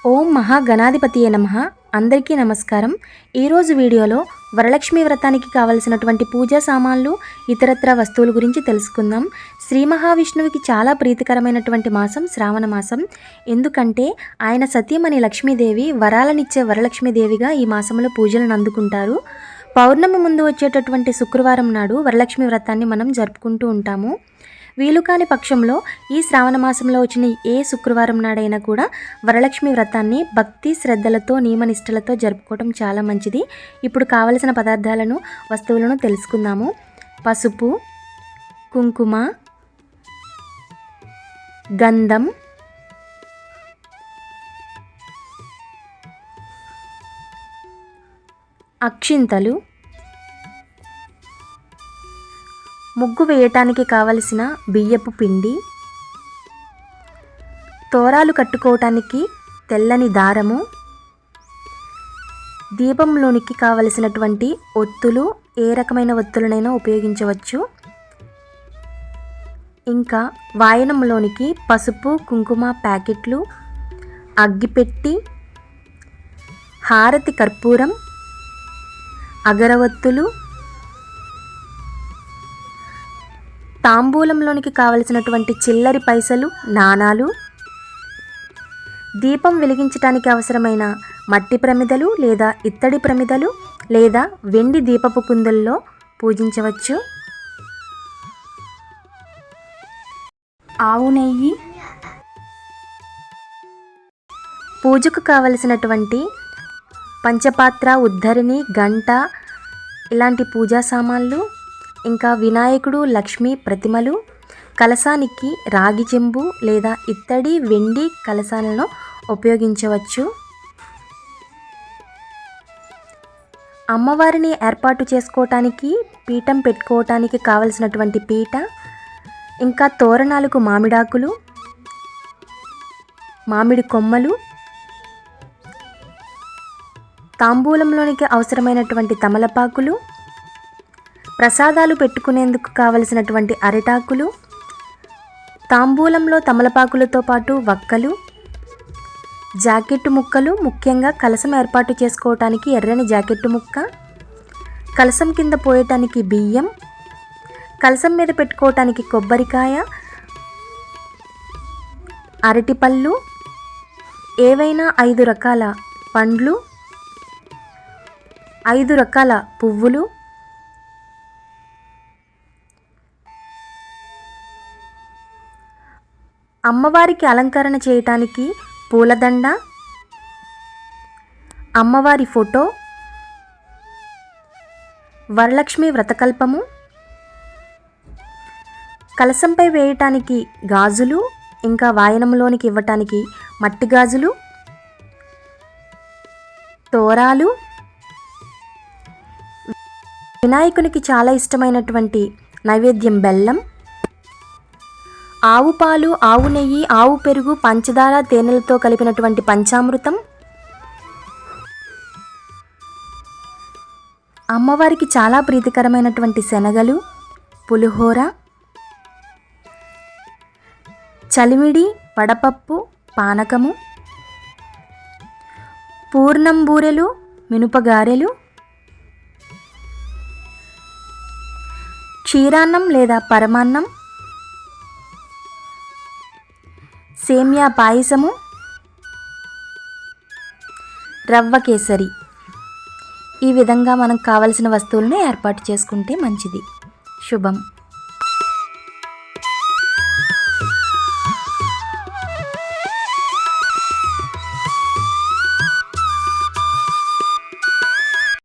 ఓం మహాగణాధిపతియే నమః. అందరికీ నమస్కారం. ఈరోజు వీడియోలో వరలక్ష్మి వ్రతానికి కావలసినటువంటి పూజా సామాన్లు ఇతరత్ర వస్తువుల గురించి తెలుసుకుందాం. శ్రీ మహావిష్ణువుకి చాలా ప్రీతికరమైనటువంటి మాసం శ్రావణ మాసం. ఎందుకంటే ఆయన సతీమణి లక్ష్మీదేవి వరాలనిచ్చే వరలక్ష్మీదేవిగా ఈ మాసంలో పూజలను అందుకుంటారు. పౌర్ణమి ముందు వచ్చేటటువంటి శుక్రవారం నాడు వరలక్ష్మి వ్రతాన్ని మనం జరుపుకుంటూ ఉంటాము. వీలు కాని పక్షంలో ఈ శ్రావణ మాసంలో వచ్చిన ఏ శుక్రవారం నాడైనా కూడా వరలక్ష్మి వ్రతాన్ని భక్తి శ్రద్ధలతో నియమనిష్టలతో జరుపుకోవడం చాలా మంచిది. ఇప్పుడు కావలసిన పదార్థాలను వస్తువులను తెలుసుకుందాము. పసుపు, కుంకుమ, గంధం, అక్షింతలు, ముగ్గు వేయటానికి కావలసిన బియ్యపు పిండి, తోరాలు కట్టుకోవటానికి తెల్లని దారము, దీపంలోనికి కావలసినటువంటి ఒత్తులు, ఏ రకమైన ఒత్తులనైనా ఉపయోగించవచ్చు. ఇంకా వాయనంలోనికి పసుపు కుంకుమ ప్యాకెట్లు, అగ్గిపెట్టి, హారతి కర్పూరం, అగరవత్తులు, తాంబూలంలోనికి కావలసినటువంటి చిల్లరి పైసలు, నాణాలు, దీపం వెలిగించడానికి అవసరమైన మట్టి ప్రమిదలు లేదా ఇత్తడి ప్రమిదలు లేదా వెండి దీపపు కుందుల్లో పూజించవచ్చు. ఆవు నెయ్యి, పూజకు కావలసినటువంటి పంచపాత్ర, ఉద్ధరిణి, గంట ఇలాంటి పూజా సామాన్లు, ఇంకా వినాయకుడు లక్ష్మీ ప్రతిమలు, కలశానికి రాగి చెంబు లేదా ఇత్తడి వెండి కలశాలను ఉపయోగించవచ్చు. అమ్మవారిని ఏర్పాటు చేసుకోవటానికి పీఠం పెట్టుకోవటానికి కావలసినటువంటి పీట, ఇంకా తోరణాలకు మామిడాకులు, మామిడి కొమ్మలు, తాంబూలంలోనికి అవసరమైనటువంటి తమలపాకులు, ప్రసాదాలు పెట్టుకునేందుకు కావలసినటువంటి అరిటాకులు, తాంబూలంలో తమలపాకులతో పాటు వక్కలు, జాకెట్టు ముక్కలు, ముఖ్యంగా కలసం ఏర్పాటు చేసుకోవటానికి ఎర్రని జాకెట్టు ముక్క, కలసం కింద పోయటానికి బియ్యం, కలసం మీద పెట్టుకోవటానికి కొబ్బరికాయ, అరటిపళ్ళు, ఏవైనా 5 రకాల పండ్లు, 5 రకాల పువ్వులు, అమ్మవారికి అలంకరణ చేయటానికి పూలదండ, అమ్మవారి ఫోటో, వరలక్ష్మి వ్రతకల్పము, కలశంపై వేయటానికి గాజులు, ఇంకా వాయనంలోనికి ఇవ్వటానికి మట్టి గాజులు, తోరాలు, వినాయకునికి చాలా ఇష్టమైనటువంటి నైవేద్యం బెల్లం, ఆవు పాలు, ఆవు నెయ్యి, ఆవు పెరుగు, పంచదార, తేనెలతో కలిపినటువంటి పంచామృతం, అమ్మవారికి చాలా ప్రీతికరమైనటువంటి శనగలు, పులిహోర, చలిమిడి, వడపప్పు, పానకము, పూర్ణం బూరెలు, మినుపగారెలు, క్షీరాన్నం లేదా పరమాన్నం, సేమియా పాయసము, రవ్వ కేసరి. ఈ విధంగా మనకు కావలసిన వస్తువులను ఏర్పాటు చేసుకుంటే మంచిది. శుభం.